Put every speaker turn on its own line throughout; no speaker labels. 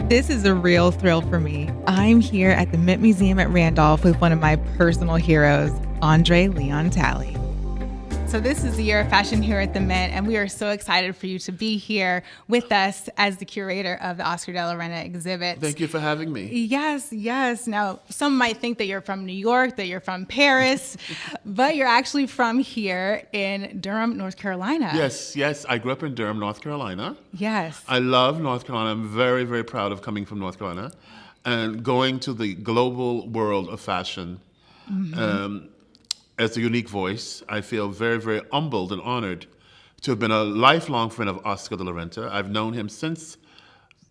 This is a real thrill for me. I'm here at the Mint Museum at Randolph with one of my personal heroes, André Talley. So this is the year of fashion here at the Mint, and we are so excited for you to be here with us as the curator of the Oscar de la Renta exhibit.
Thank you for having me.
Yes. Now, some might think that you're from New York, that you're from Paris, but you're actually from here in Durham, North Carolina.
Yes. I grew up in Durham, North Carolina.
Yes.
I love North Carolina. I'm very, very proud of coming from North Carolina and going to the global world of fashion. As a unique voice, I feel very, very humbled and honored to have been a lifelong friend of Oscar de la Renta. I've known him since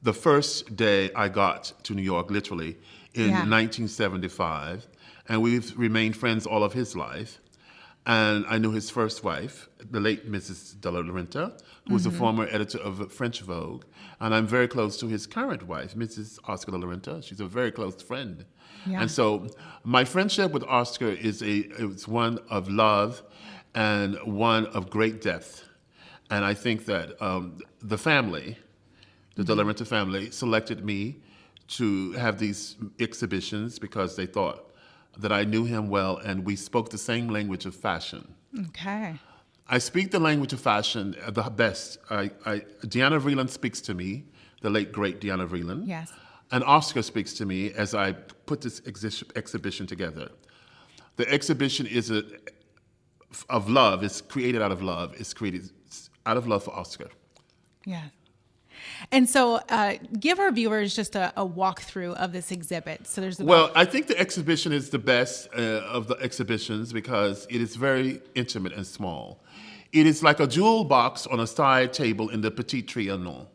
the first day I got to New York, literally, in 1975. And we've remained friends all of his life. And I knew his first wife, the late Mrs. de la Renta, who was a former editor of French Vogue. And I'm very close to his current wife, Mrs. Oscar de la Renta. She's a very close friend.
Yeah.
And so my friendship with Oscar it's one of love and one of great depth. And I think that the family, the de la Renta family, selected me to have these exhibitions because they thought that I knew him well and we spoke the same language of fashion.
Okay.
I speak the language of fashion the best. Deanna Vreeland speaks to me, the late, great Deanna Vreeland.
Yes.
And Oscar speaks to me as I put this exhibition together. The exhibition is of love. It's created out of love. It's created out of love for Oscar.
Yeah. And so give our viewers just a walkthrough of this exhibit. So there's
Well, I think the exhibition is the best of the exhibitions because it is very intimate and small. It is like a jewel box on a side table in the Petit Trianon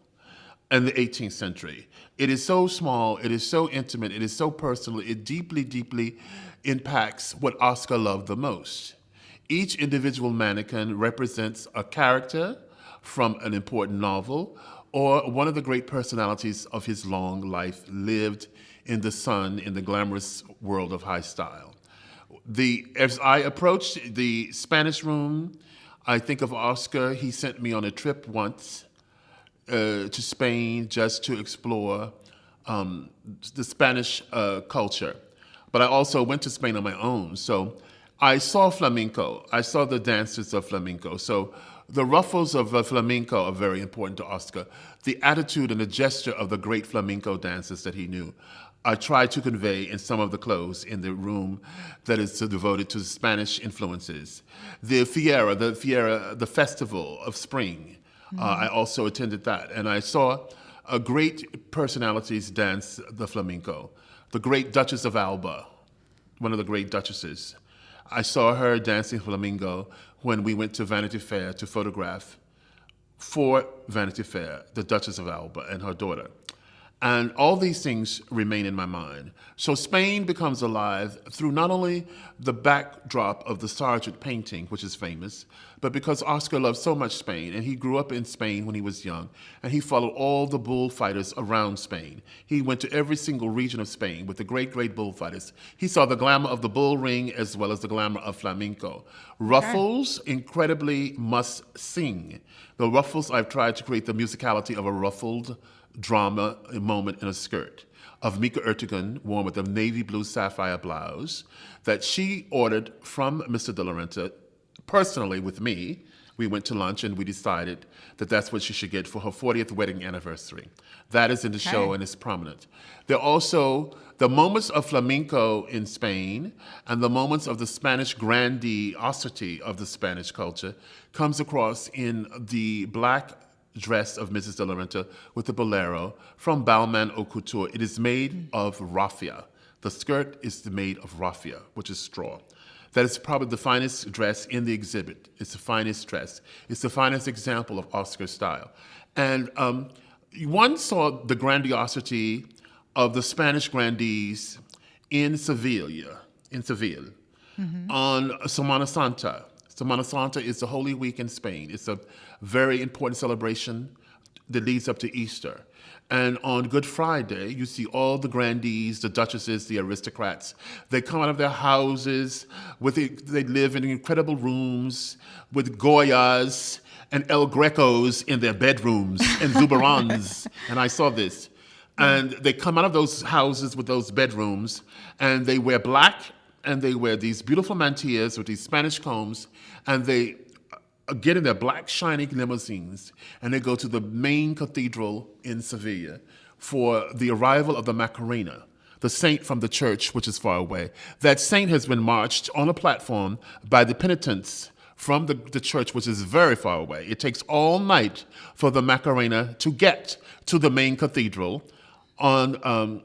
in the 18th century. It is so small, it is so intimate, it is so personal, it deeply, deeply impacts what Oscar loved the most. Each individual mannequin represents a character from an important novel or one of the great personalities of his long life lived in the sun, in the glamorous world of high style. As I approached the Spanish room, I think of Oscar. He sent me on a trip once to Spain just to explore the Spanish culture. But I also went to Spain on my own. So I saw flamenco. I saw the dances of flamenco. So the ruffles of flamenco are very important to Oscar. The attitude and the gesture of the great flamenco dancers that he knew, I tried to convey in some of the clothes in the room that is devoted to Spanish influences. The festival of spring. I also attended that, and I saw great personalities dance the flamenco. The great Duchess of Alba, one of the great duchesses. I saw her dancing flamenco when we went to Vanity Fair to photograph for Vanity Fair, the Duchess of Alba and her daughter. And all these things remain in my mind. So Spain becomes alive through not only the backdrop of the Sargent painting, which is famous, but because Oscar loved so much Spain, and he grew up in Spain when he was young, and he followed all the bullfighters around Spain. He went to every single region of Spain with the great, great bullfighters. He saw the glamour of the bull ring as well as the glamour of flamenco. Ruffles, incredibly must sing. The ruffles, I've tried to create the musicality of a ruffled drama moment in a skirt of Mika Ertegun worn with a navy blue sapphire blouse that she ordered from Mr. de la Renta personally with me. We went to lunch and we decided that that's what she should get for her 40th wedding anniversary. That is in the show and it's prominent. There are also the moments of flamenco in Spain and the moments of the Spanish grandiosity of the Spanish culture comes across in the black dress of Mrs. de la Renta with the bolero from Balmain Haute Couture. It is made of raffia. The skirt is made of raffia, which is straw. That is probably the finest dress in the exhibit. It's the finest dress. It's the finest example of Oscar style. And one saw the grandiosity of the Spanish grandees in Seville, on Semana Santa. Semana Santa is the Holy Week in Spain. It's a very important celebration that leads up to Easter. And on Good Friday, you see all the grandees, the duchesses, the aristocrats. They come out of their houses, they live in incredible rooms with Goyas and El Grecos in their bedrooms and Zubarans. And I saw this. And they come out of those houses with those bedrooms, and they wear black, and they wear these beautiful mantillas with these Spanish combs, and they get in their black, shiny limousines, and they go to the main cathedral in Sevilla for the arrival of the Macarena, the saint from the church, which is far away. That saint has been marched on a platform by the penitents from the church, which is very far away. It takes all night for the Macarena to get to the main cathedral on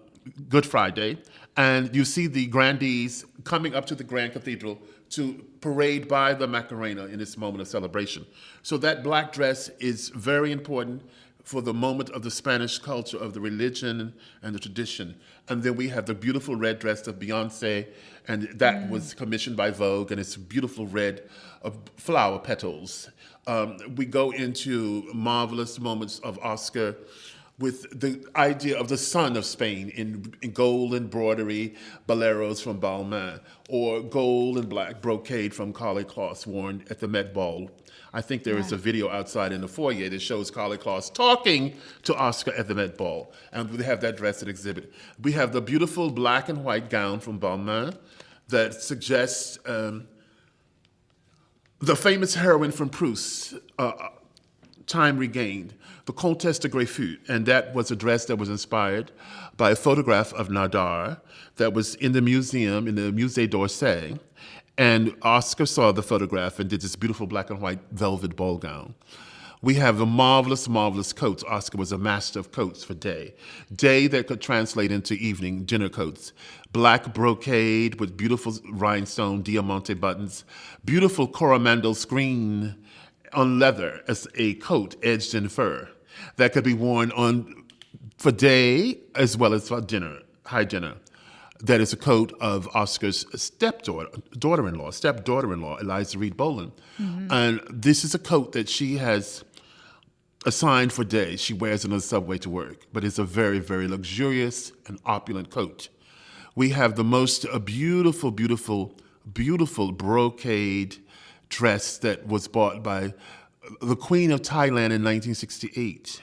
Good Friday, and you see the grandees coming up to the Grand Cathedral to parade by the Macarena in this moment of celebration. So that black dress is very important for the moment of the Spanish culture, of the religion and the tradition. And then we have the beautiful red dress of Beyonce, and that was commissioned by Vogue, and it's beautiful red flower petals. We go into marvelous moments of Oscar with the idea of the sun of Spain in gold embroidery, boleros from Balmain, or gold and black brocade from Carly Kloss worn at the Met Ball. I think there is a video outside in the foyer that shows Carly Kloss talking to Oscar at the Met Ball, and we have that dress at exhibit. We have the beautiful black and white gown from Balmain that suggests the famous heroine from Proust, Time Regained, the Comtesse de Greyfus, and that was a dress that was inspired by a photograph of Nadar that was in the museum, in the Musée d'Orsay, and Oscar saw the photograph and did this beautiful black and white velvet ball gown. We have the marvelous, marvelous coats. Oscar was a master of coats for day. Day that could translate into evening dinner coats. Black brocade with beautiful rhinestone diamante buttons, beautiful Coromandel screen on leather as a coat edged in fur that could be worn on for day as well as for dinner, high dinner. That is a coat of Oscar's stepdaughter-in-law, Eliza Reed Boland. And this is a coat that she has assigned for day. She wears it on the subway to work, but it's a very, very luxurious and opulent coat. We have the most beautiful, beautiful, beautiful brocade dress that was bought by the Queen of Thailand in 1968,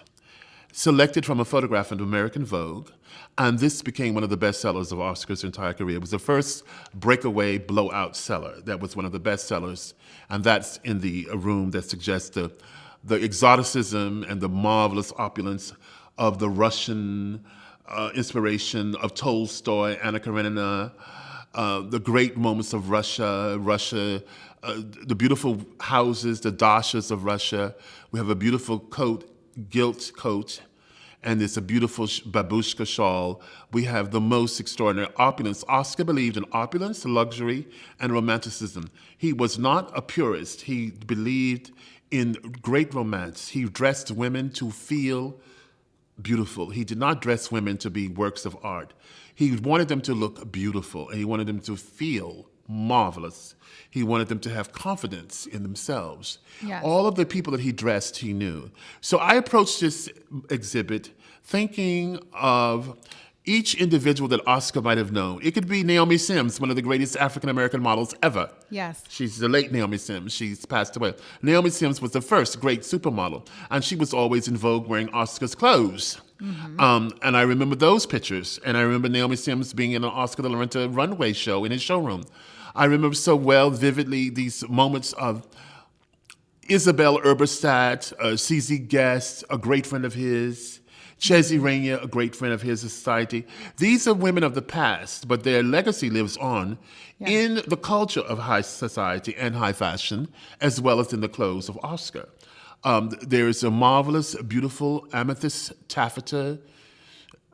selected from a photograph in American Vogue, and this became one of the best sellers of Oscar's entire career. It was the first breakaway blowout seller. That was one of the best sellers, and that's in the room that suggests the exoticism and the marvelous opulence of the Russian inspiration of Tolstoy, Anna Karenina, the great moments of Russia, the beautiful houses, the dashas of Russia. We have a beautiful coat, gilt coat, and it's a beautiful babushka shawl. We have the most extraordinary opulence. Oscar believed in opulence, luxury, and romanticism. He was not a purist. He believed in great romance. He dressed women to feel beautiful. He did not dress women to be works of art. He wanted them to look beautiful, and he wanted them to feel marvelous. He wanted them to have confidence in themselves.
Yes.
All of the people that he dressed, he knew. So I approached this exhibit thinking of each individual that Oscar might have known. It could be Naomi Sims, one of the greatest African-American models ever.
Yes.
She's the late Naomi Sims. She's passed away. Naomi Sims was the first great supermodel, and she was always in vogue wearing Oscar's clothes. And I remember those pictures, and I remember Naomi Sims being in an Oscar de la Renta runway show in his showroom. I remember so well, vividly, these moments of Isabel Eberstadt, CZ Guest, a great friend of his, Chesy Rainier, a great friend of his society. These are women of the past, but their legacy lives on in the culture of high society and high fashion, as well as in the clothes of Oscar. There is a marvelous, beautiful amethyst taffeta,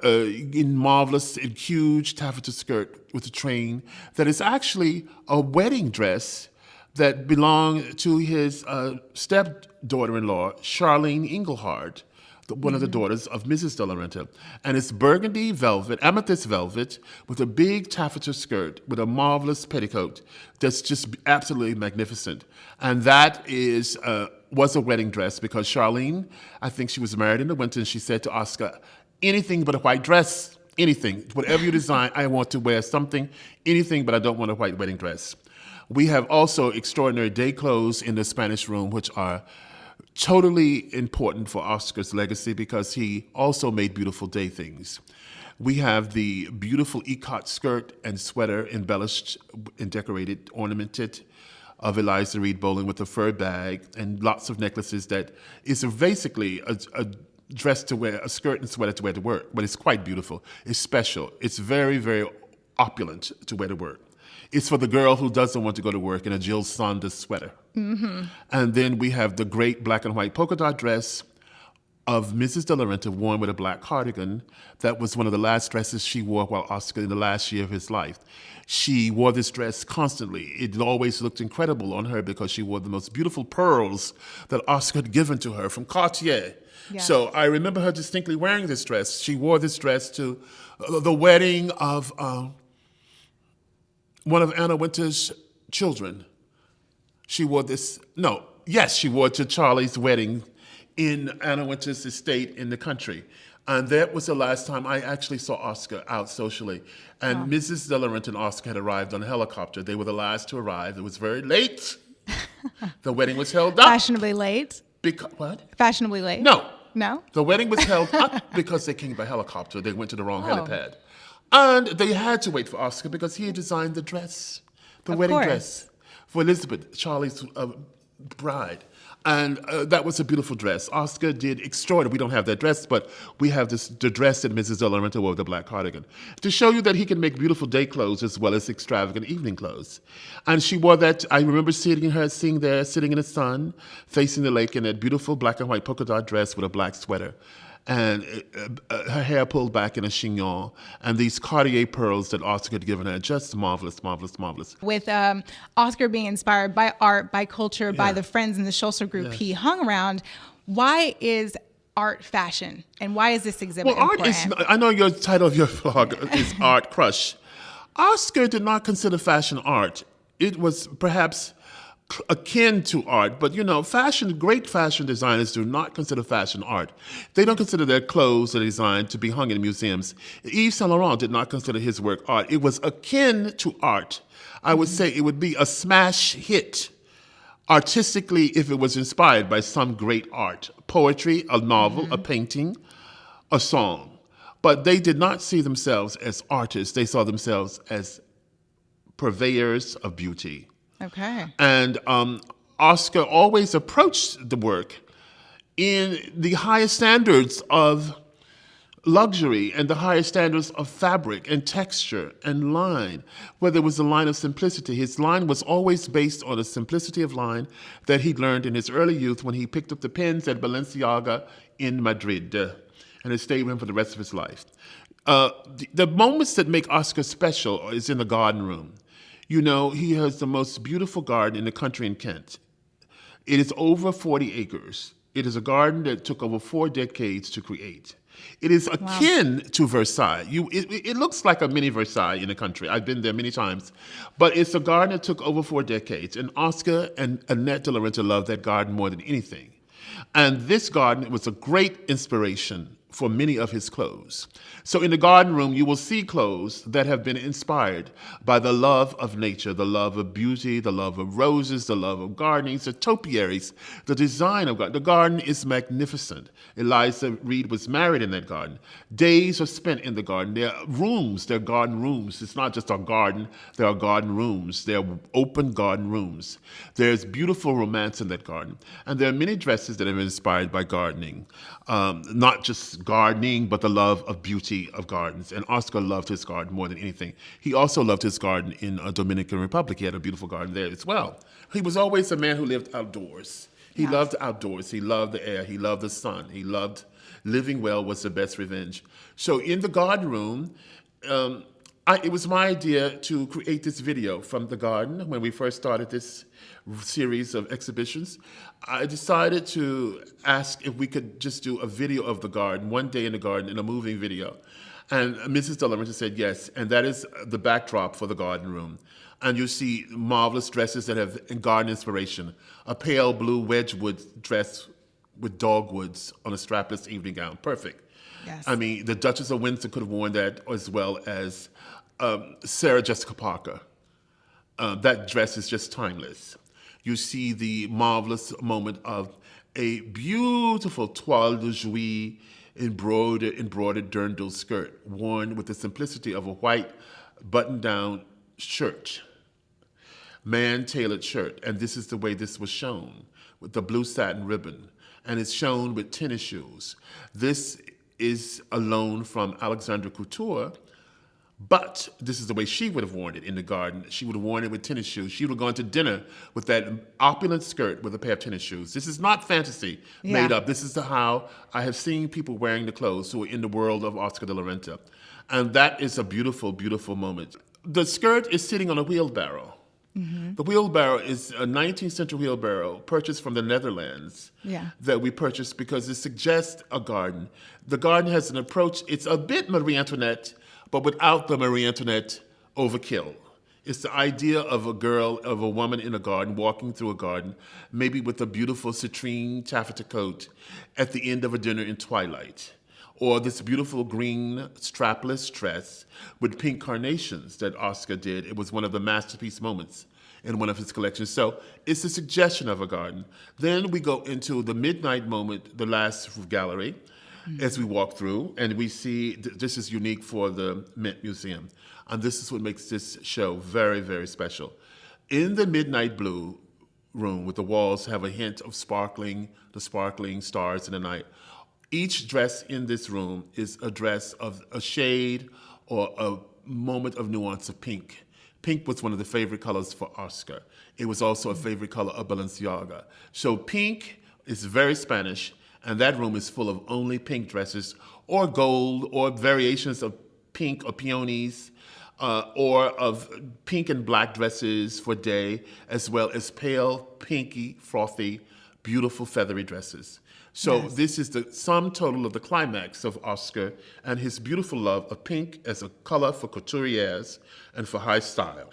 in marvelous, huge taffeta skirt with a train that is actually a wedding dress that belonged to his stepdaughter-in-law, Charlene Engelhard, one of the daughters of Mrs. de la Renta. And it's burgundy velvet, amethyst velvet, with a big taffeta skirt, with a marvelous petticoat that's just absolutely magnificent. And that was a wedding dress because Charlene, I think she was married in the winter, and she said to Oscar, anything but a white dress, anything. Whatever you design, I want to wear something, anything, but I don't want a white wedding dress. We have also extraordinary day clothes in the Spanish room, which are totally important for Oscar's legacy because he also made beautiful day things. We have the beautiful ikat skirt and sweater embellished and decorated, ornamented of Eliza Reed Bowling with a fur bag and lots of necklaces that is basically a dress to wear, a skirt and sweater to wear to work, but it's quite beautiful. It's special. It's very, very opulent to wear to work. It's for the girl who doesn't want to go to work in a Jill Saunders sweater. Mm-hmm. And then we have the great black and white polka dot dress of Mrs. De La Renta worn with a black cardigan. That was one of the last dresses she wore while Oscar in the last year of his life. She wore this dress constantly. It always looked incredible on her because she wore the most beautiful pearls that Oscar had given to her from Cartier. Yes. So I remember her distinctly wearing this dress. She wore this dress to the wedding of one of Anna Wintour's children. She wore this, she wore it to Charlie's wedding in Anna Wintour's estate in the country. And that was the last time I actually saw Oscar out socially. And Mrs. De La Renta and Oscar had arrived on a helicopter. They were the last to arrive. It was very late. The wedding was held up.
Fashionably late?
What?
Fashionably late?
No.
No?
The wedding was held up because they came by helicopter. They went to the wrong helipad. And they had to wait for Oscar because he had designed the dress, the wedding dress for Elizabeth, Charlie's bride. And that was a beautiful dress. Oscar did extraordinary. We don't have that dress, but we have the dress that Mrs. De La Renta wore with the black cardigan to show you that he can make beautiful day clothes as well as extravagant evening clothes. And she wore that. I remember seeing her sitting in the sun, facing the lake in that beautiful black and white polka dot dress with a black sweater. And her hair pulled back in a chignon, and these Cartier pearls that Oscar had given her, just marvelous, marvelous, marvelous.
With Oscar being inspired by art, by culture, by the friends in the Schulzer group he hung around, why is art fashion, and why is this exhibit important?
I know your title of your blog is Art Crush. Oscar did not consider fashion art. It was perhaps akin to art, but great fashion designers do not consider fashion art. They don't consider their clothes that are designed to be hung in museums. Yves Saint Laurent did not consider his work art. It was akin to art. I would say it would be a smash hit artistically if it was inspired by some great art, poetry, a novel, a painting, a song. But they did not see themselves as artists. They saw themselves as purveyors of beauty.
Okay.
And Oscar always approached the work in the highest standards of luxury and the highest standards of fabric and texture and line, where there was a line of simplicity. His line was always based on a simplicity of line that he learned in his early youth when he picked up the pens at Balenciaga in Madrid, and it stayed with him for the rest of his life. The moments that make Oscar special is in the garden room. He has the most beautiful garden in the country in Kent. It is over 40 acres. It is a garden that took over 4 decades to create. It is akin to Versailles. It looks like a mini Versailles in the country. I've been there many times. But it's a garden that took over 4 decades. And Oscar and Annette de la Renta loved that garden more than anything. And this garden was a great inspiration for many of his clothes. So in the garden room, you will see clothes that have been inspired by the love of nature, the love of beauty, the love of roses, the love of gardenings, the topiaries, the design of garden. The garden is magnificent. Eliza Reed was married in that garden. Days are spent in the garden. There are rooms, there are garden rooms. It's not just a garden, there are garden rooms. There are open garden rooms. There's beautiful romance in that garden. And there are many dresses that have been inspired by gardening. Not just gardening, but the love of beauty of gardens. And Oscar loved his garden more than anything. He also loved his garden in Dominican Republic. He had a beautiful garden there as well. He was always a man who lived outdoors. He loved outdoors. He loved the air. He loved the sun. He loved living well was the best revenge. So in the garden room, it was my idea to create this video from the garden when we first started this series of exhibitions. I decided to ask if we could just do a video of the garden, one day in the garden, in a moving video. And Mrs. De La Renta said yes, and that is the backdrop for the garden room. And you see marvelous dresses that have garden inspiration. A pale blue Wedgwood dress with dogwoods on a strapless evening gown. Perfect.
Yes.
I mean, the Duchess of Windsor could have worn that, as well as Sarah Jessica Parker. That dress is just timeless. You see the marvelous moment of a beautiful toile de jouy embroidered dirndl skirt worn with the simplicity of a white button-down shirt, man-tailored shirt. And this is the way this was shown, with the blue satin ribbon. And it's shown with tennis shoes. This is a loan from Alexandra Couture, but this is the way she would have worn it in the garden. She would have worn it with tennis shoes. She would have gone to dinner with that opulent skirt with a pair of tennis shoes. This is not fantasy made up. This is how I have seen people wearing the clothes who are in the world of Oscar de la Renta. And that is a beautiful, beautiful moment. The skirt is sitting on a wheelbarrow. Mm-hmm. The wheelbarrow is a 19th century wheelbarrow purchased from the Netherlands that we purchased because it suggests a garden. The garden has an approach, it's a bit Marie Antoinette, but without the Marie Antoinette overkill. It's the idea of a woman in a garden, walking through a garden, maybe with a beautiful citrine taffeta coat at the end of a dinner in twilight. Or this beautiful green strapless dress with pink carnations that Oscar did. It was one of the masterpiece moments in one of his collections. So it's a suggestion of a garden. Then we go into the midnight moment, the last gallery, as we walk through, and we see this is unique for the Mint Museum. And this is what makes this show very, very special. In the midnight blue room, with the walls have a hint of the sparkling stars in the night, each dress in this room is a dress of a shade or a moment of nuance of pink. Pink was one of the favorite colors for Oscar. It was also a favorite color of Balenciaga. So pink is very Spanish, and that room is full of only pink dresses or gold or variations of pink or peonies or of pink and black dresses for day, as well as pale, pinky, frothy, beautiful feathery dresses. So this is the sum total of the climax of Oscar and his beautiful love of pink as a color for couturiers and for high style.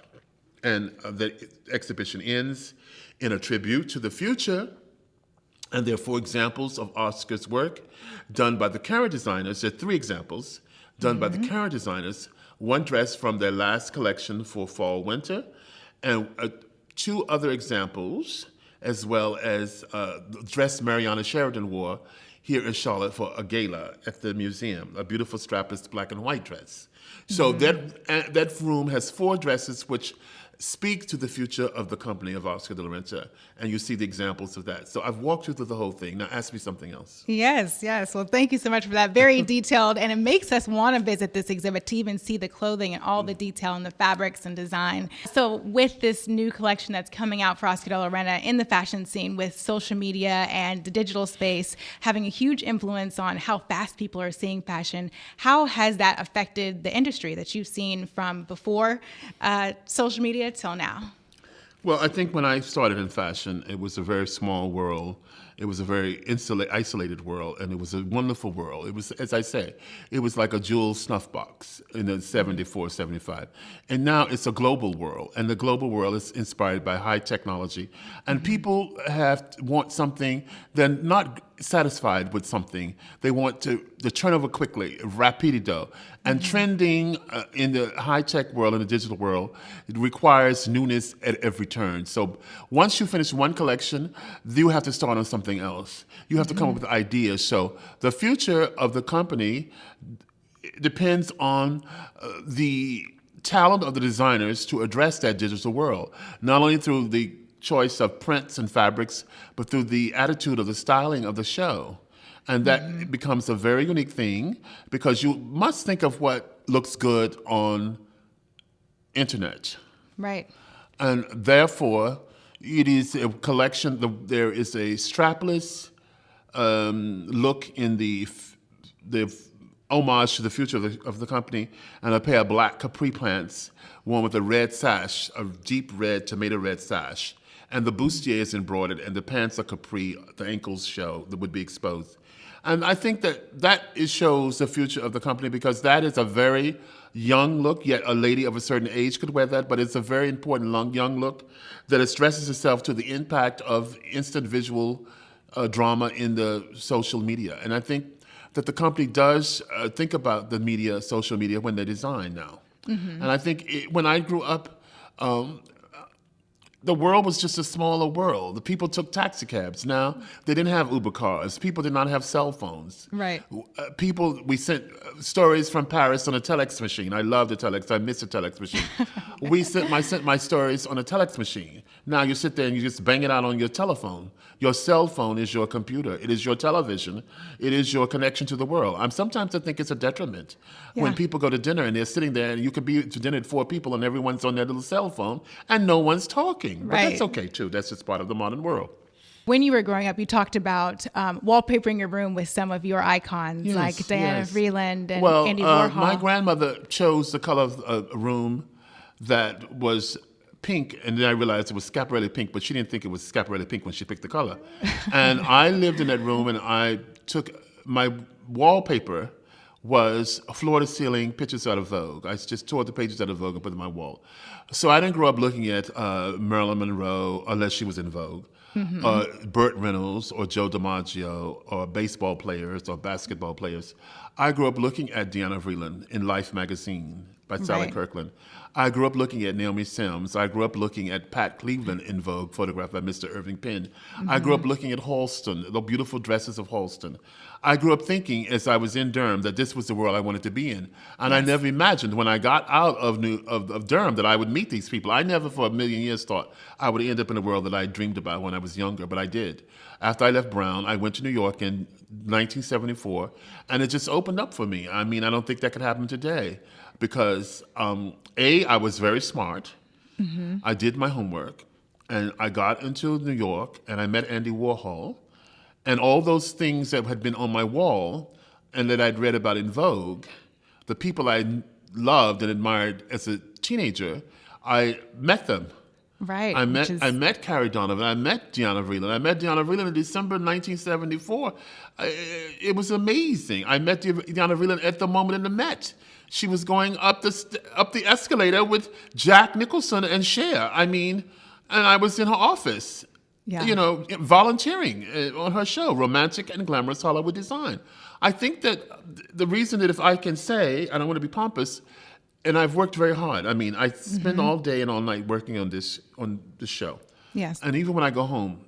And the exhibition ends in a tribute to the future. And there are 4 examples of Oscar's work done by the current designers. There are 3 examples done by the current designers. 1 dress from their last collection for fall/winter, and 2 other examples, as well as the dress Mariana Sheridan wore here in Charlotte for a gala at the museum, a beautiful strapless black and white dress. So that room has 4 dresses which speak to the future of the company of Oscar de la Renta, and you see the examples of that. So I've walked you through the whole thing. Now ask me something else.
Yes. Well, thank you so much for that. Very detailed, and it makes us want to visit this exhibit to even see the clothing and all the detail and the fabrics and design. So with this new collection that's coming out for Oscar de la Renta in the fashion scene, with social media and the digital space having a huge influence on how fast people are seeing fashion, how has that affected the industry that you've seen from before social media till now?
Well, I think when I started in fashion, it was a very small world. It was a very isolated world, and it was a wonderful world. It was, as I say, it was like a jewel snuff box in the 74, 75. And now it's a global world, and the global world is inspired by high technology. And people want something, they're not satisfied with something. They want the turnover quickly, rapido. And trending in the high-tech world, in the digital world, it requires newness at every turn. So once you finish one collection, you have to start on something else. You have to come up with ideas. So the future of the company depends on the talent of the designers to address that digital world, not only through the choice of prints and fabrics, but through the attitude of the styling of the show. And that becomes a very unique thing, because you must think of what looks good on internet.
Right.
And therefore, it is a collection. There is a strapless look in the homage to the future of the company, and a pair of black capri pants, one with a red sash, a deep red, tomato red sash. And the bustier is embroidered, and the pants are capri, the ankles show, that would be exposed. And I think that shows the future of the company, because that is a very young look, yet a lady of a certain age could wear that, but it's a very important young look that stresses itself to the impact of instant visual drama in the social media. And I think that the company does think about the media, social media, when they design now. And I think when I grew up, the world was just a smaller world. The people took taxi cabs. Now, they didn't have Uber cars. People did not have cell phones.
Right.
We sent stories from Paris on a telex machine. I love the telex. I miss the telex machine. I sent my stories on a telex machine. Now you sit there and you just bang it out on your telephone. Your cell phone is your computer. It is your television. It is your connection to the world. Sometimes I think it's a detriment when people go to dinner and they're sitting there and you could be to dinner at 4 people and everyone's on their little cell phone and no one's talking. But that's okay too. That's just part of the modern world.
When you were growing up, you talked about wallpapering your room with some of your icons like Diana Vreeland and Andy Warhol.
My grandmother chose the color of a room that was pink, and then I realized it was Schiaparelli pink, but she didn't think it was Schiaparelli pink when she picked the color. And I lived in that room, and I took my wallpaper was floor-to-ceiling pictures out of Vogue. I just tore the pages out of Vogue and put them on my wall. So I didn't grow up looking at Marilyn Monroe, unless she was in Vogue, Burt Reynolds or Joe DiMaggio or baseball players or basketball players. I grew up looking at Deanna Vreeland in Life magazine by Sally Kirkland. I grew up looking at Naomi Sims. I grew up looking at Pat Cleveland in Vogue, photographed by Mr. Irving Penn. I grew up looking at Halston, the beautiful dresses of Halston. I grew up thinking, as I was in Durham, that this was the world I wanted to be in. And I never imagined when I got out of Durham that I would meet these people. I never for a million years thought I would end up in the world that I dreamed about when I was younger, but I did. After I left Brown, I went to New York in 1974, and it just opened up for me. I mean, I don't think that could happen today because, I was very smart. I did my homework, and I got into New York, and I met Andy Warhol, and all those things that had been on my wall and that I'd read about in Vogue, the people I loved and admired as a teenager, I met them.
Right.
I met Carrie Donovan. I met Deanna Vreeland. I met Deanna Vreeland in December 1974. It was amazing. I met Deanna Vreeland at the moment in the Met. She was going up the escalator with Jack Nicholson and Cher. I mean, and I was in her office, volunteering on her show, Romantic and Glamorous Hollywood Design. I think that the reason that if I can say, I don't want to be pompous, and I've worked very hard. I mean, I spend all day and all night working on this show.
Yes.
And even when I go home,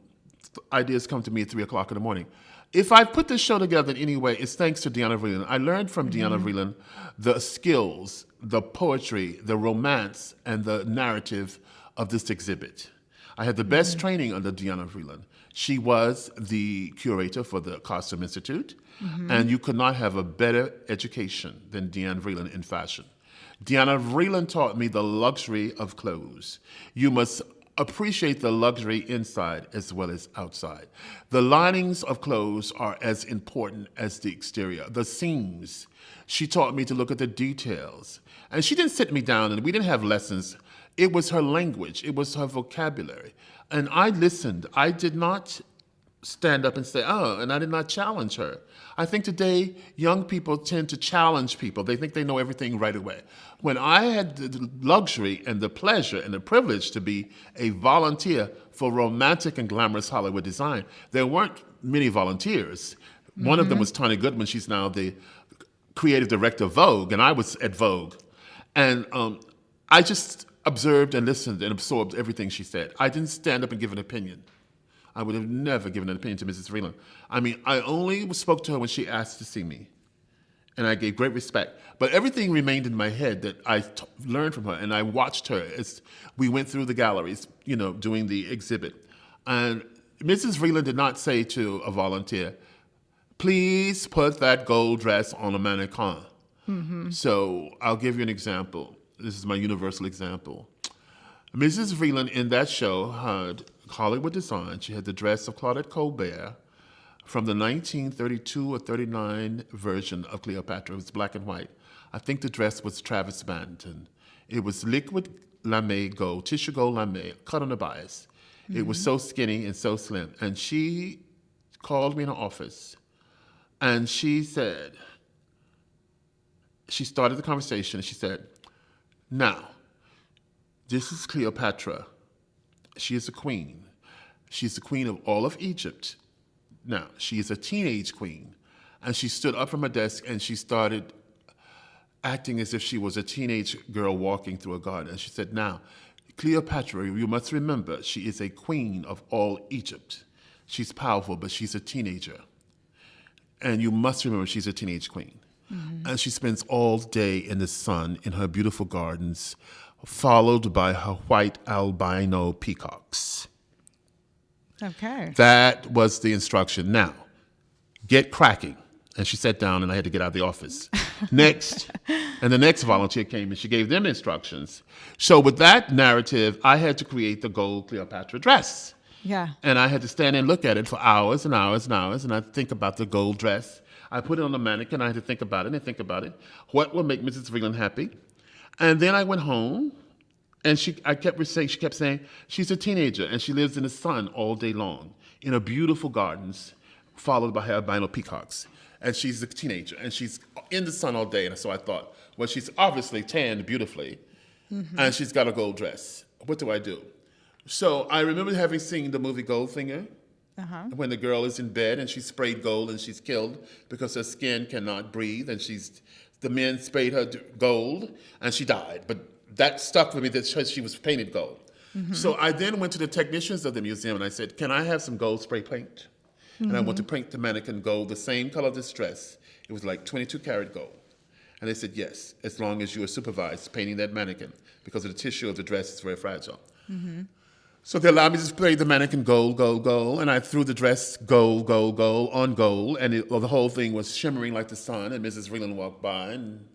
ideas come to me at 3 o'clock in the morning. If I put this show together in any way, it's thanks to Deanna Vreeland. I learned from Deanna Vreeland the skills, the poetry, the romance, and the narrative of this exhibit. I had the best training under Deanna Vreeland. She was the curator for the Costume Institute, and you could not have a better education than Deanna Vreeland in fashion. Deanna Vreeland taught me the luxury of clothes. You must appreciate the luxury inside as well as outside. The linings of clothes are as important as the exterior. The seams. She taught me to look at the details. And she didn't sit me down, and we didn't have lessons. It was her language. It was her vocabulary. And I listened. I did not stand up and say, and I did not challenge her. I think today young people tend to challenge people. They think they know everything right away. When I had the luxury and the pleasure and the privilege to be a volunteer for Romantic and Glamorous Hollywood Design, there weren't many volunteers. One of them was Tawny Goodman. She's now the creative director of Vogue, and I was at Vogue. And I just observed and listened and absorbed everything she said. I didn't stand up and give an opinion. I would have never given an opinion to Mrs. Vreeland. I mean, I only spoke to her when she asked to see me. And I gave great respect. But everything remained in my head that I learned from her. And I watched her as we went through the galleries, doing the exhibit. And Mrs. Vreeland did not say to a volunteer, please put that gold dress on a mannequin. So I'll give you an example. This is my universal example. Mrs. Vreeland in that show had Hollywood Design. She had the dress of Claudette Colbert from the 1932 or 39 version of Cleopatra. It was black and white. I think the dress was Travis Banton. It was liquid lame gold, tissue gold lame, cut on the bias. It was so skinny and so slim. And she called me in her office, and she said, she started the conversation, and she said, now, this is Cleopatra. She is a queen. She's the queen of all of Egypt. Now, she is a teenage queen. And she stood up from her desk and she started acting as if she was a teenage girl walking through a garden. And she said, now, Cleopatra, you must remember, she is a queen of all Egypt. She's powerful, but she's a teenager. And you must remember she's a teenage queen. And she spends all day in the sun in her beautiful gardens, followed by her white albino peacocks.
Okay.
That was the instruction. Now, get cracking. And she sat down and I had to get out of the office. Next, and the next volunteer came and she gave them instructions. So with that narrative, I had to create the gold Cleopatra dress.
Yeah.
And I had to stand and look at it for hours and hours and hours, and I'd think about the gold dress. I put it on the mannequin, I had to think about it and think about it. What will make Mrs. Vreeland happy? And then I went home, and she kept saying, she's a teenager, and she lives in the sun all day long, in her beautiful gardens, followed by her albino peacocks. And she's a teenager, and she's in the sun all day. And so I thought, well, she's obviously tanned beautifully, and she's got a gold dress. What do I do? So I remember having seen the movie Goldfinger, when the girl is in bed and she's sprayed gold and she's killed because her skin cannot breathe, and the men sprayed her gold and she died. But that stuck with me that she was painted gold. So I then went to the technicians of the museum and I said, can I have some gold spray paint? And I want to paint the mannequin gold, the same color of this dress. It was like 22 karat gold. And they said, yes, as long as you are supervised painting that mannequin, because of the tissue of the dress is very fragile. So they allowed me to spray the mannequin gold, gold, gold, and I threw the dress gold, gold, gold on gold, and the whole thing was shimmering like the sun, and Mrs. Vreeland walked by, and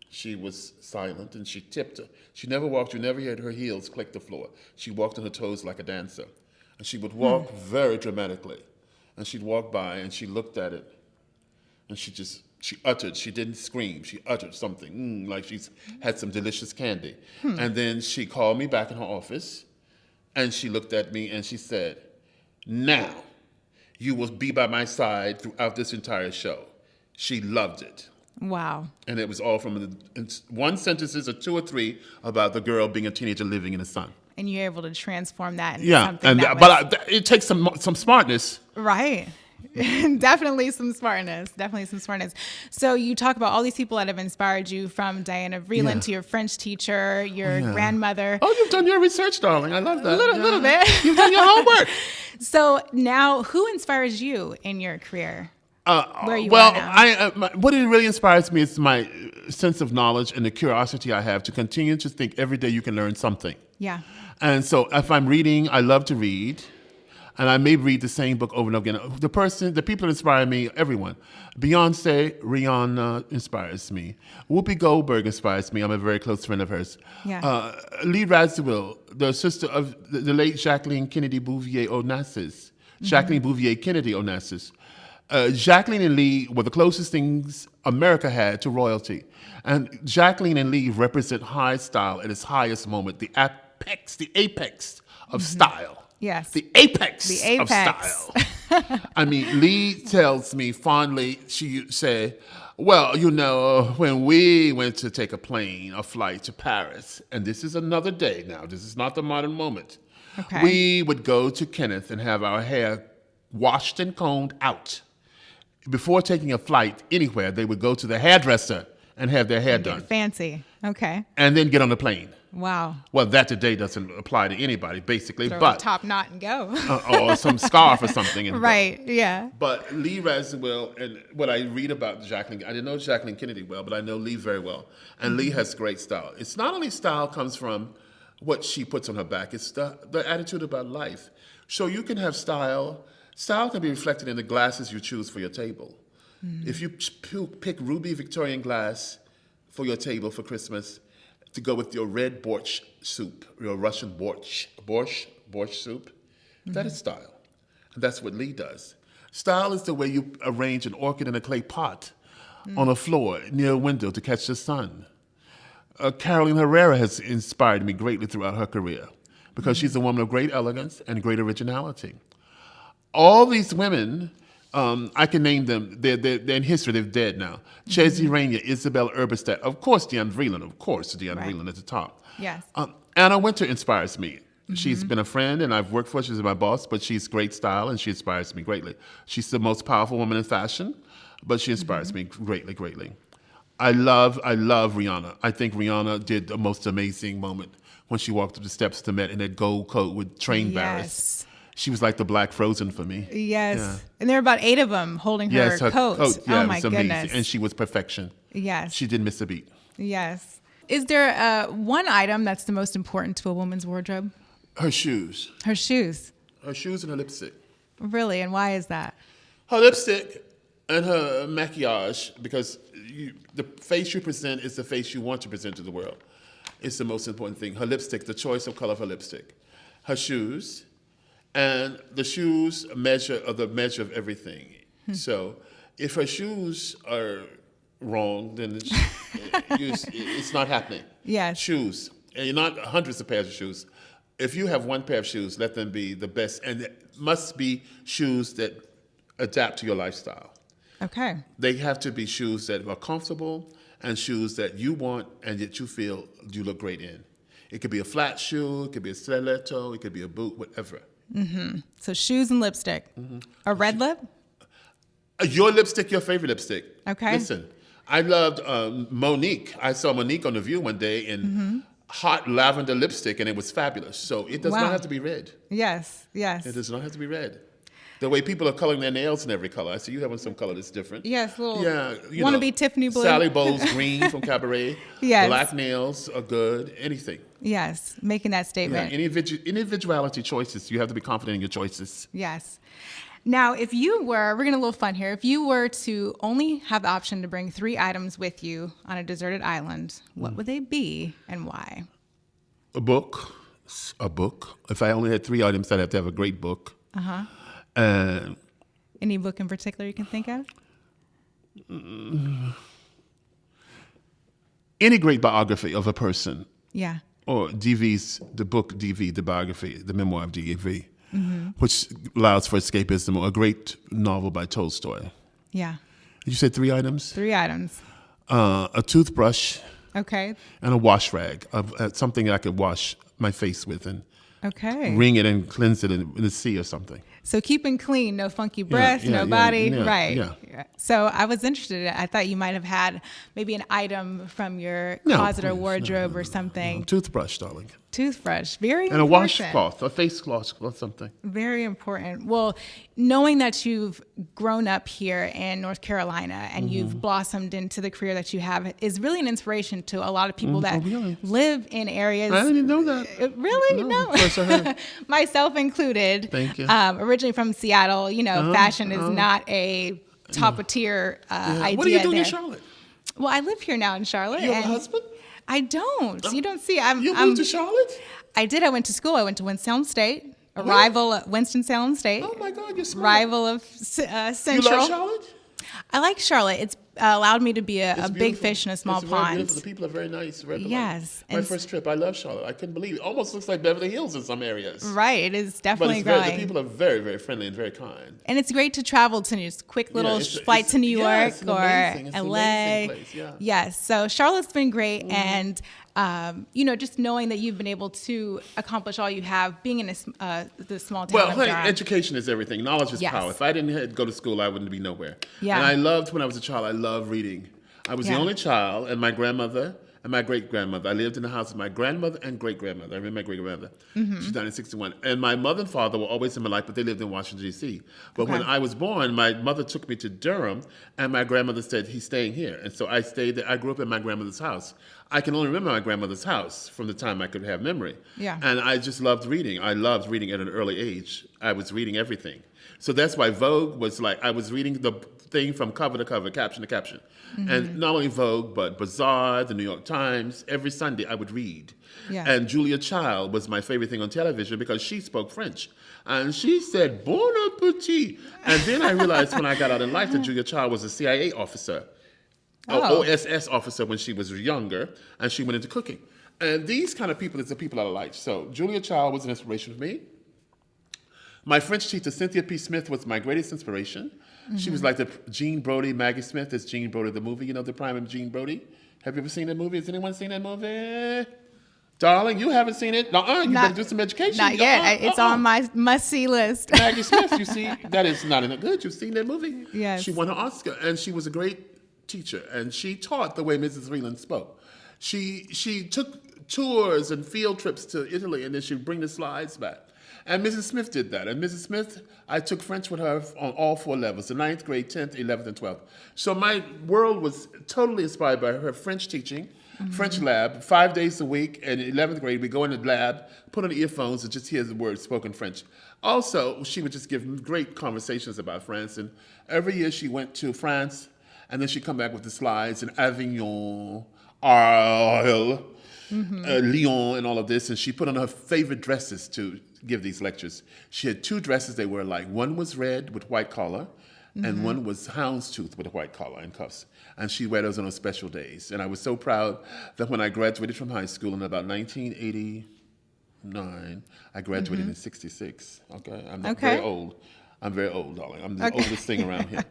she was silent, and she tipped her. She never walked, you never heard her heels click the floor. She walked on her toes like a dancer. And she would walk very dramatically. And she'd walk by, and she looked at it, and she uttered, she didn't scream, she uttered something, like she's had some delicious candy. And then she called me back in her office, and she looked at me and she said, now you will be by my side throughout this entire show. She loved it.
Wow.
And it was all from one sentences or two or three about the girl being a teenager living in the sun.
And you're able to transform that into something
it takes some smartness.
Right. Definitely some smartness. So you talk about all these people that have inspired you, from Diana Vreeland to your French teacher, your grandmother.
Oh, you've done your research, darling. I love that.
A little bit.
You've done your homework.
So now, who inspires you in your career? Where you are now?
What really inspires me is my sense of knowledge and the curiosity I have to continue to think every day you can learn something.
Yeah.
And so if I'm reading, I love to read. And I may read the same book over and over again. The people that inspire me, everyone. Beyonce, Rihanna inspires me. Whoopi Goldberg inspires me. I'm a very close friend of hers.
Yeah.
Lee Radziwill, the sister of the late Jacqueline Kennedy Bouvier Onassis. Jacqueline Bouvier Kennedy Onassis. Jacqueline and Lee were the closest things America had to royalty. And Jacqueline and Lee represent high style at its highest moment, the apex of style.
Yes.
The apex of style. I mean, Lee tells me fondly, she said, well, when we went to take a flight to Paris, and this is another day now, this is not the modern moment, we would go to Kenneth and have our hair washed and combed out. Before taking a flight anywhere, they would go to the hairdresser and have their hair done.
Fancy. Okay.
And then get on the plane.
Wow.
Well, that today doesn't apply to anybody, basically.
Throw
but
a top knot and go.
Or some scarf or something. And
right,
go.
Yeah.
But Lee Radziwill, and what I read about Jacqueline, I didn't know Jacqueline Kennedy well, but I know Lee very well. And Lee has great style. It's not only style comes from what she puts on her back, it's the attitude about life. So you can have style. Style can be reflected in the glasses you choose for your table. If you pick ruby Victorian glass for your table for Christmas, to go with your red borscht soup, your Russian borscht soup, that is style. And that's what Lee does. Style is the way you arrange an orchid in a clay pot on a floor near a window to catch the sun. Carolyn Herrera has inspired me greatly throughout her career because she's a woman of great elegance and great originality. All these women, I can name them. They're in history. They're dead now. Chesney Rainier, Isabel Eberstadt, of course, Diane Vreeland. Vreeland at the top.
Yes.
Anna Wintour inspires me. She's been a friend, and I've worked for her. She's my boss, but she's great style, and she inspires me greatly. She's the most powerful woman in fashion, but she inspires me greatly, greatly. I love Rihanna. I think Rihanna did the most amazing moment when she walked up the steps to Met in that gold coat with train barrels. She was like the Black Frozen for me.
Yes.
Yeah.
And there were about 8 of them holding her coat.
Yeah,
oh, my
it was amazing.
goodness.
And she was perfection.
Yes.
She didn't miss a beat.
Yes. Is there one item that's the most important to a woman's wardrobe?
Her shoes.
Her shoes.
Her shoes and her lipstick.
Really? And why is that?
Her lipstick and her maquillage, because the face you present is the face you want to present to the world. It's the most important thing. Her lipstick, the choice of color of her lipstick. Her shoes, and the shoes measure of everything. So if her shoes are wrong, then it's not happening.
Yes.
Shoes. And you're not hundreds of pairs of shoes. If you have one pair of shoes, let them be the best. And it must be shoes that adapt to your lifestyle.
Okay.
They have to be shoes that are comfortable and shoes that you want and that you feel you look great in. It could be a flat shoe, it could be a stiletto, it could be a boot, whatever.
Mm-hmm. So shoes and lipstick. Mm-hmm. A red lip?
Your lipstick, your favorite lipstick.
Okay.
Listen, I loved Monique. I saw Monique on The View one day in hot lavender lipstick, and it was fabulous. So it does not have to be red.
Yes, yes.
It does not have to be red. The way people are coloring their nails in every color. I see you having some color that's different.
Yes,
want
to be Tiffany blue.
Sally Bowles green from Cabaret.
Yes.
Black nails are good. Anything.
Yes, making that statement.
Yeah, individuality choices. You have to be confident in your choices.
Yes. Now, we're going to get a little fun here. If you were to only have the option to bring 3 items with you on a deserted island, what would they be and why?
A book. If I only had 3 items, I'd have to have a great book.
Uh-huh. Any book in particular you can think of?
Any great biography of a person.
Yeah.
Or the book DV, the biography, the memoir of DV, which allows for escapism, or a great novel by Tolstoy.
Yeah.
You said 3 items?
3 items.
A toothbrush.
Okay.
And a wash rag, something I could wash my face with and wring it and cleanse it in the sea or something.
So keeping clean, no funky breath, no body. Right.
Yeah.
So I was interested. I thought you might have had maybe an item from your closet or wardrobe or something.
No. Toothbrush, darling.
Toothbrush. Very
and
important.
And a washcloth, a face cloth or something.
Very important. Well, knowing that you've grown up here in North Carolina and you've blossomed into the career that you have is really an inspiration to a lot of people that live in areas.
I didn't know that.
Really? No.
Of course I heard.
Myself included.
Thank you.
Originally from Seattle, fashion is not a top of tier idea.
What are you doing
there.
in Charlotte?
Well, I live here now in Charlotte.
You have a husband?
I don't. You don't see.
You moved to Charlotte?
I did. I went to school. I went to Winston-Salem State, a rival of Winston-Salem State.
Oh my God, you're smart.
Rival of Central.
You love Charlotte?
I like Charlotte. It's allowed me to be a big fish in a small pond.
Beautiful. The people are very nice.
Yes.
My first trip, I love Charlotte. I couldn't believe it. Almost looks like Beverly Hills in some areas.
Right. It is definitely
growing. The people are very, very friendly and very kind.
And it's great to travel to just quick little flight to New York or LA.
Place,
Yes. So Charlotte's been great. And, just knowing that you've been able to accomplish all you have, being in the small town.
Well, honey, education is everything. Knowledge is power. If I didn't go to school, I wouldn't be nowhere.
Yeah.
And I loved, when I was a child, I loved reading. I was the only child, and my grandmother and my great-grandmother. I lived in the house with my grandmother and great-grandmother. I remember my great-grandmother. She's died in 1961. And my mother and father were always in my life, but they lived in Washington, D.C. But when I was born, my mother took me to Durham, and my grandmother said, he's staying here. And so I stayed there. I grew up in my grandmother's house. I can only remember my grandmother's house from the time I could have memory.
Yeah.
And I just loved reading. I loved reading at an early age. I was reading everything. So that's why Vogue was like, I was reading the thing from cover to cover, caption to caption. And not only Vogue, but Bazaar, the New York Times. Every Sunday I would read.
Yeah.
And Julia Child was my favorite thing on television because she spoke French. And she said, bon appetit. And then I realized when I got out in life that Julia Child was a CIA officer, OSS officer when she was younger, and she went into cooking. And these kind of people is the people I like. So Julia Child was an inspiration for me. My French teacher, Cynthia P. Smith, was my greatest inspiration. She was like the Jean Brody, Maggie Smith is Jean Brody, the movie, the prime of Jean Brody. Have you ever seen that movie? Has anyone seen that movie? Darling, you haven't seen it? You better do some education.
Not yet. It's on my must-see list.
Maggie Smith, you see, that is not good. You've seen that movie?
Yes.
She won an Oscar, and she was a great teacher, and she taught the way Mrs. Vreeland spoke. She took tours and field trips to Italy, and then she'd bring the slides back. And Mrs. Smith did that. And Mrs. Smith, I took French with her on all 4 levels, the 9th grade, 10th, 11th, and 12th. So my world was totally inspired by her French teaching, French lab, 5 days a week. And in 11th grade, we go in the lab, put on the earphones, and just hear the words spoken French. Also, she would just give great conversations about France. And every year she went to France, and then she'd come back with the slides in Avignon, Arles, Lyon, and all of this. And she put on her favorite dresses to give these lectures. She had 2 dresses they were like. One was red with white collar, and one was houndstooth with a white collar and cuffs. And she wore those on her special days. And I was so proud that when I graduated from high school in about 1989, I graduated in 66. Okay, I'm not very old. I'm very old, darling. I'm the oldest thing around here.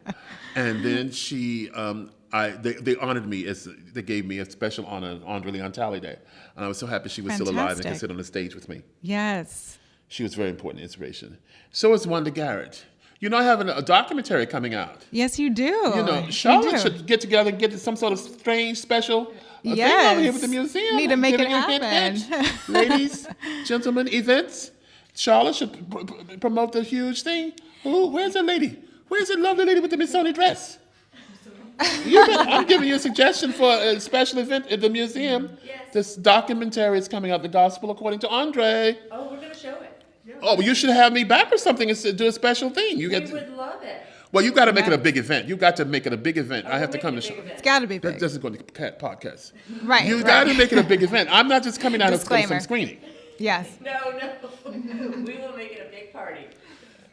And then she, they honored me they gave me a special honor on André Leon Talley Day. And I was so happy she was still alive and could sit on the stage with me.
Yes.
She was very important inspiration. So is Wanda Garrett. You know, I have a documentary coming out.
Yes, you do.
You know, Charlotte should get together and get some sort of strange special thing over here with the museum.
Need to make it happen.
Ladies, gentlemen, events. Charlotte should promote the huge thing. Oh, where's that lady? Where's that lovely lady with the Missoni dress? I'm giving you a suggestion for a special event at the museum. Yes. This documentary is coming out, The Gospel According to André.
Oh, we're going to show it.
Oh, well, you should have me back or something and do a special thing.
We would love it.
Well, you got to make it a big event. You got to make it a big event. I have to come to show.
It's got to be big.
That doesn't go to the podcast.
Right.
You got to make it a big event. I'm not just coming out of some screening.
Yes.
No. We will make it a big party.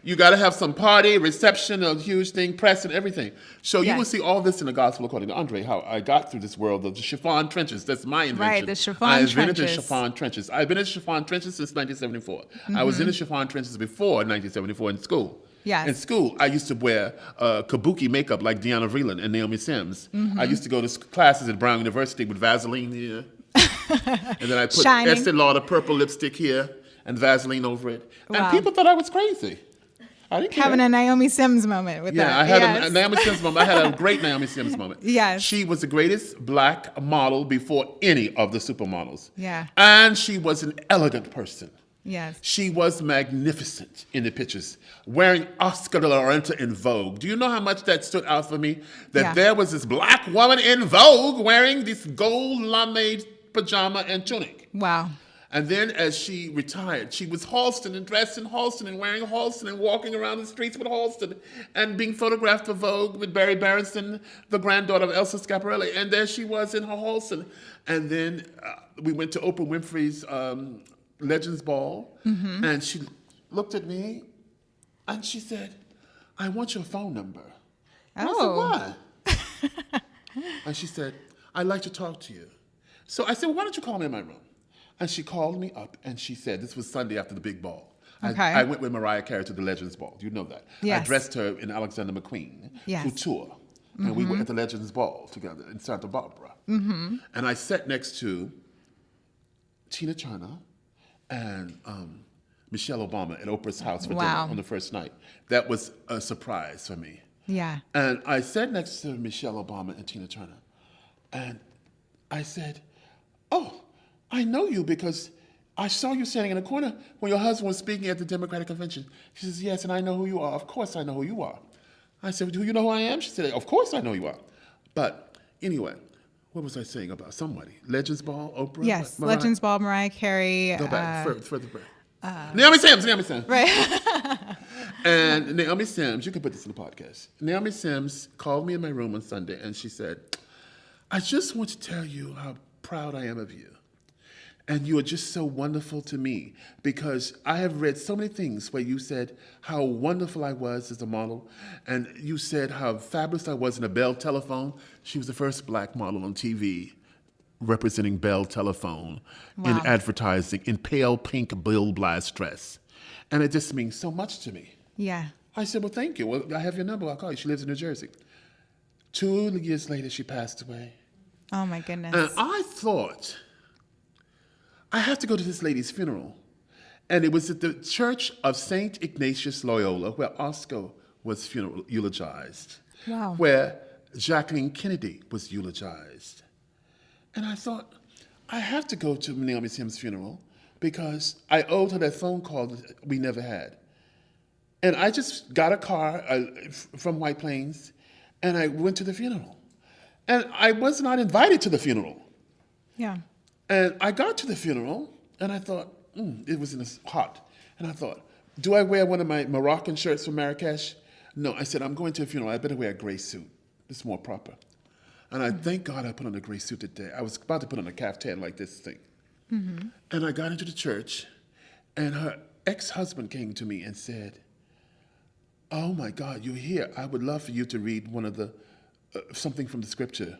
You got to have some party, reception, a huge thing, press and everything. So you will see all this in the Gospel According to André, how I got through this world of the chiffon trenches. That's my invention.
Right, the chiffon trenches.
I invented the chiffon trenches. I've been in chiffon trenches since 1974. I was in the chiffon trenches before 1974 in school.
Yes.
In school, I used to wear kabuki makeup like Deanna Vreeland and Naomi Sims. I used to go to classes at Brown University with Vaseline here. And then I put Estee Lauder purple lipstick here and Vaseline over it. And people thought I was crazy. I didn't care.
Having a Naomi Sims moment with that.
Yeah, I had a Naomi Sims moment. I had a great Naomi Sims moment.
Yes.
She was the greatest black model before any of the supermodels.
Yeah.
And she was an elegant person.
Yes.
She was magnificent in the pictures, wearing Oscar de la Renta in Vogue. Do you know how much that stood out for me? That there was this black woman in Vogue wearing this gold lame pajama and tunic.
Wow.
And then as she retired, she was Halston and dressed in Halston and wearing Halston and walking around the streets with Halston and being photographed for Vogue with Barry Berenson, the granddaughter of Elsa Schiaparelli. And there she was in her Halston. And then we went to Oprah Winfrey's Legends Ball. And she looked at me and she said, "I want your phone number." And I said, "Why?" And she said, "I'd like to talk to you." So I said, "Well, why don't you call me in my room?" And she called me up and she said, this was Sunday after the big ball.
Okay.
I went with Mariah Carey to the Legends Ball. You know that.
Yes.
I dressed her in Alexander McQueen couture. And we were at the Legends Ball together in Santa Barbara. And I sat next to Tina Turner and Michelle Obama at Oprah's house for dinner on the first night. That was a surprise for me.
Yeah.
And I sat next to Michelle Obama and Tina Turner. And I said, "Oh, I know you because I saw you standing in a corner when your husband was speaking at the Democratic Convention." She says, "Yes, and I know who you are. Of course I know who you are." I said, "Do you know who I am?" She said, "Of course I know who you are." But anyway, what was I saying about somebody? Legends Ball, Oprah?
Yes, Legends Ball, Mariah Carey.
Go back, further back. Naomi Sims.
Right.
And Naomi Sims, you can put this in the podcast. Naomi Sims called me in my room on Sunday and she said, "I just want to tell you how proud I am of you. And you are just so wonderful to me because I have read so many things where you said how wonderful I was as a model, and you said how fabulous I was in a Bell Telephone." She was the first black model on TV representing Bell Telephone in advertising in pale pink Bill Blast dress. And it just means so much to me.
Yeah.
I said, "Well, thank you. Well, I have your number. I'll call you." She lives in New Jersey. 2 years later, she passed away.
Oh, my goodness.
And I thought, I have to go to this lady's funeral. And it was at the Church of St. Ignatius Loyola where Oscar was eulogized.
Wow.
Where Jacqueline Kennedy was eulogized. And I thought, I have to go to Naomi Sims' funeral because I owed her that phone call that we never had. And I just got a car from White Plains, and I went to the funeral. And I was not invited to the funeral.
Yeah.
And I got to the funeral, and I thought, it was hot. And I thought, do I wear one of my Moroccan shirts from Marrakesh? No, I said, I'm going to a funeral. I better wear a gray suit. It's more proper. And I thank God I put on a gray suit that day. I was about to put on a caftan like this thing. Mm-hmm. And I got into the church, and her ex-husband came to me and said, oh my God, you're here. I would love for you to read one of the, something from the scripture.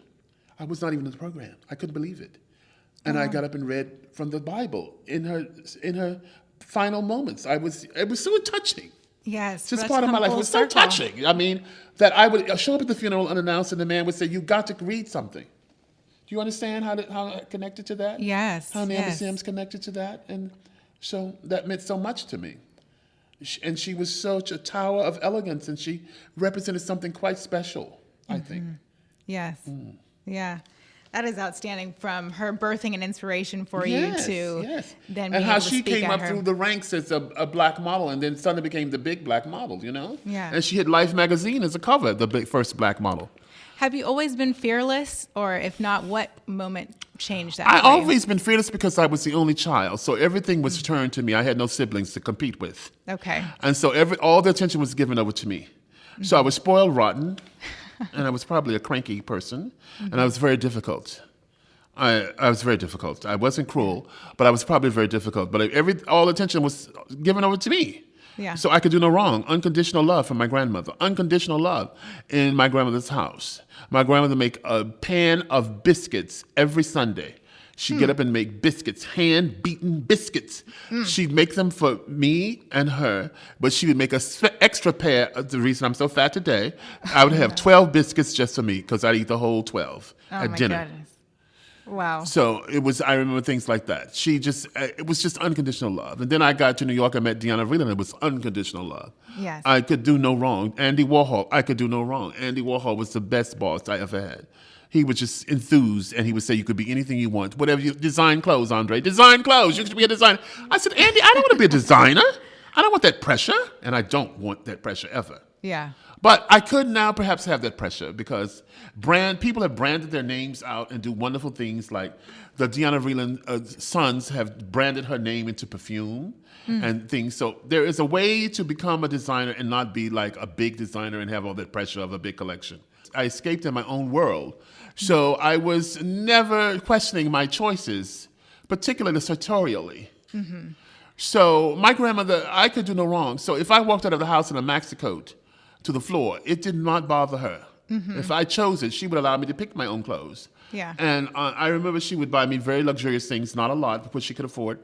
I was not even in the program. I couldn't believe it. And I got up and read from the Bible in her final moments. It was so touching.
Yes.
Just part of my life. It was so touching. I mean, that I would show up at the funeral unannounced and the man would say, you got to read something. Do you understand how I connected to that?
Yes.
How Naomi Sims connected to that? And so that meant so much to me. And she was such a tower of elegance, and she represented something quite special, I think.
Yes. Yeah. That is outstanding, from her birthing an inspiration for you to then
and
be
how
able to
she
speak
came
at
up
her.
through the ranks as a black model, and then suddenly became the big black model,
Yeah.
And she had Life magazine as a cover, the first black model.
Have you always been fearless, or if not, what moment changed that?
I
for you?
always been fearless because I was the only child, so everything was turned to me. I had no siblings to compete with.
Okay.
And so all the attention was given over to me. So I was spoiled rotten, and I was probably a cranky person, and I was very difficult. I was very difficult. I wasn't cruel, but I was probably very difficult. But all attention was given over to me.
Yeah.
So I could do no wrong. Unconditional love from my grandmother. Unconditional love in my grandmother's house. My grandmother make a pan of biscuits every Sunday. She'd get up and make biscuits, hand-beaten biscuits. She'd make them for me and her, but she would make an extra pair. The reason I'm so fat today, I would have 12 biscuits just for me because I'd eat the whole 12 at dinner.
Goodness. Wow.
So I remember things like that. It was just unconditional love. And then I got to New York, I met Deanna Vreeland, it was unconditional love.
Yes.
I could do no wrong. Andy Warhol, I could do no wrong. Andy Warhol was the best boss I ever had. He was just enthused, and he would say, you could be anything you want. Whatever you design clothes, André. Design clothes. You should be a designer. I said, Andy, I don't want to be a designer. I don't want that pressure. And I don't want that pressure ever.
Yeah.
But I could now perhaps have that pressure because people have branded their names out and do wonderful things, like the Deanna Vreeland sons have branded her name into perfume and things. So there is a way to become a designer and not be like a big designer and have all that pressure of a big collection. I escaped in my own world. So I was never questioning my choices, particularly sartorially. Mm-hmm. So my grandmother, I could do no wrong. So if I walked out of the house in a maxi coat to the floor, it did not bother her. Mm-hmm. If I chose it, she would allow me to pick my own clothes.
Yeah.
And I remember she would buy me very luxurious things, not a lot, which she could afford.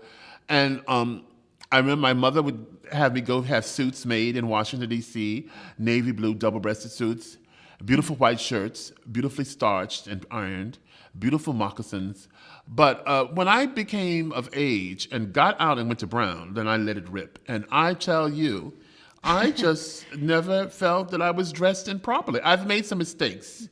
And I remember my mother would have me go have suits made in Washington, D.C., navy blue double-breasted suits, beautiful white shirts, beautifully starched and ironed, beautiful moccasins. But when I became of age and got out and went to Brown, then I let it rip. And I tell you, I just never felt that I was dressed improperly. I've made some mistakes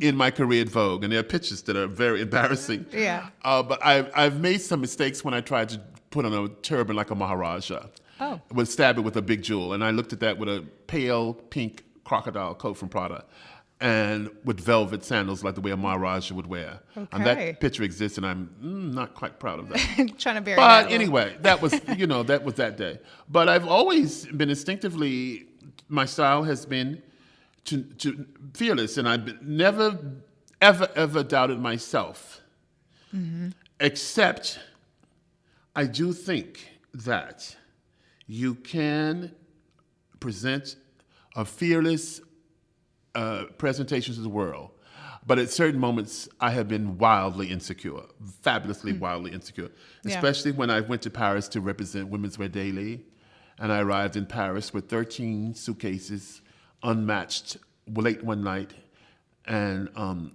in my career at Vogue, and there are pictures that are very embarrassing.
Yeah.
But I've made some mistakes when I tried to put on a turban like a Maharaja.
Oh.
Would stab it with a big jewel. And I looked at that with a pale pink crocodile coat from Prada and with velvet sandals like the way a Maharaja would wear.
Okay.
And that picture exists, and I'm not quite proud of that.
Trying to bury
But
that
anyway, that was, that was that day. But I've always been instinctively, my style has been to fearless, and I've never, ever doubted myself. Mm-hmm. Except I do think that you can present a fearless presentation to the world. But at certain moments, I have been wildly insecure, fabulously wildly insecure, especially when I went to Paris to represent Women's Wear Daily. And I arrived in Paris with 13 suitcases, unmatched, late one night. And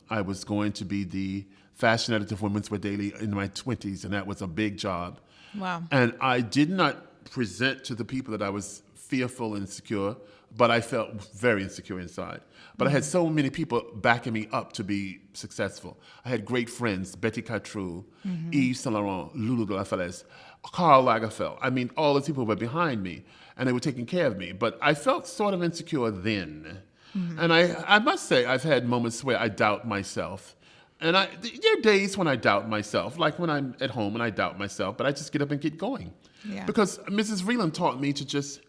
I was going to be the fashion editor of Women's Wear Daily in my 20s, and that was a big job.
Wow.
And I did not present to the people that I was fearful and insecure but I felt very insecure inside. But I had so many people backing me up to be successful. I had great friends, Betty Catrou, Yves Saint Laurent, Lulu de la Falaise, Karl Lagerfeld. I mean, all those people were behind me, and they were taking care of me. But I felt sort of insecure then. And I must say, I've had moments where I doubt myself. And there are days when I doubt myself, like when I'm at home and I doubt myself, but I just get up and get going.
Yeah.
Because Mrs. Vreeland taught me to just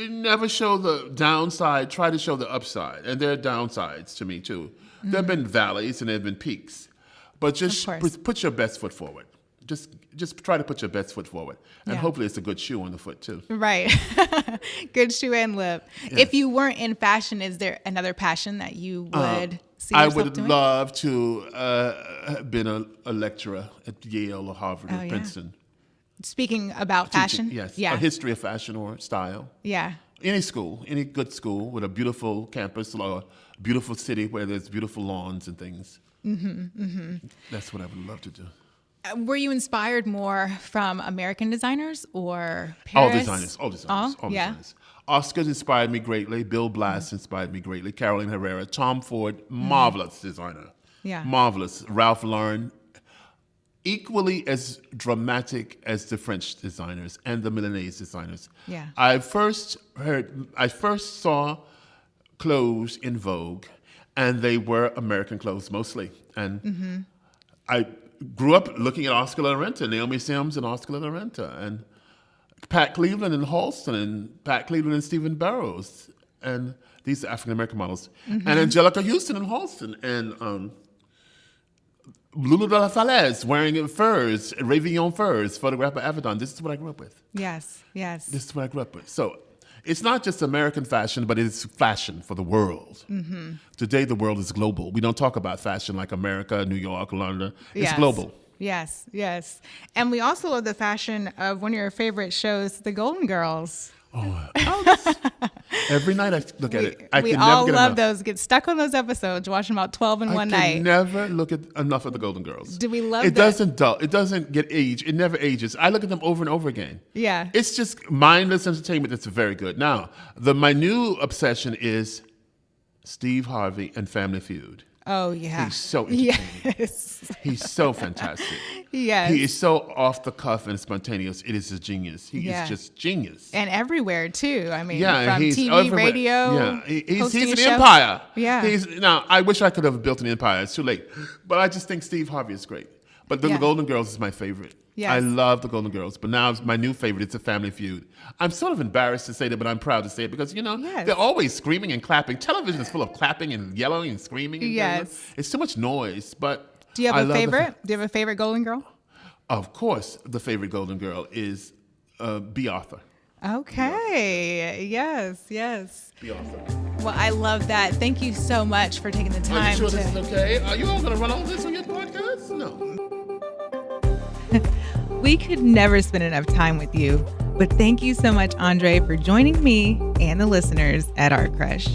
never show the downside, try to show the upside. And there are downsides to me, too. There have been valleys and there have been peaks. But just put your best foot forward. Just try to put your best foot forward. And hopefully it's a good shoe on the foot, too.
Right. Good shoe and lip. Yes. If you weren't in fashion, is there another passion that you would see yourself doing?
Love to have been a lecturer at Yale or Harvard or Princeton.
Speaking about fashion?
Yes. A history of fashion or style.
Yeah.
Any school, any good school with a beautiful campus or a beautiful city where there's beautiful lawns and things. That's what I would love to do.
Were you inspired more from American designers or Paris?
All designers. Oscar inspired me greatly. Bill Blass inspired me greatly. Carolyn Herrera. Tom Ford, marvelous designer.
Yeah.
Marvelous. Ralph Lauren, equally as dramatic as the French designers and the Milanese designers.
Yeah.
I first saw clothes in Vogue, and they were American clothes mostly. And I grew up looking at Oscar de la Renta, Naomi Sims and Oscar de la Renta, and Pat Cleveland and Halston, and Pat Cleveland and Stephen Barrows, and these are African-American models, and Angelica Houston and Halston, and Lulu de la Falaise wearing furs, Ravillon furs, photographed by Avedon. This is what I grew up with.
Yes.
This is what I grew up with. So it's not just American fashion, but it's fashion for the world. Today, the world is global. We don't talk about fashion like America, New York, London. It's global.
Yes. And we also love the fashion of one of your favorite shows, The Golden Girls.
Every night I look at it.
We all love those. Get stuck on those episodes. Watch them about 12 in one night.
I can never look at enough of The Golden Girls.
Do we love
it? Doesn't dull. It doesn't get age. It never ages. I look at them over and over again.
Yeah.
It's just mindless entertainment that's very good. Now, my new obsession is Steve Harvey and Family Feud.
Oh, yeah.
He's so entertaining.
Yes.
He's so fantastic.
Yes.
He is so off the cuff and spontaneous. It is a genius. He is just genius.
And everywhere, too. I mean,
from
TV,
everywhere.
radio.
Yeah, he's an
show.
empire.
Yeah.
Now, I wish I could have built an empire. It's too late. But I just think Steve Harvey is great. But The Golden Girls is my favorite.
Yes.
I love The Golden Girls. But now my new favorite, it's a Family Feud. I'm sort of embarrassed to say that, but I'm proud to say it because, they're always screaming and clapping. Television is full of clapping and yelling and screaming. And it's too much noise. But
do you have a favorite? Do you have a favorite Golden Girl?
Of course, the favorite Golden Girl is B. Arthur.
Okay. Yes.
B. Arthur.
Well, I love that. Thank you so much for taking the time.
Are you sure this is okay? Are you all going to run all this on your podcast? No.
We could never spend enough time with you, but thank you so much, André, for joining me and the listeners at Art Crush.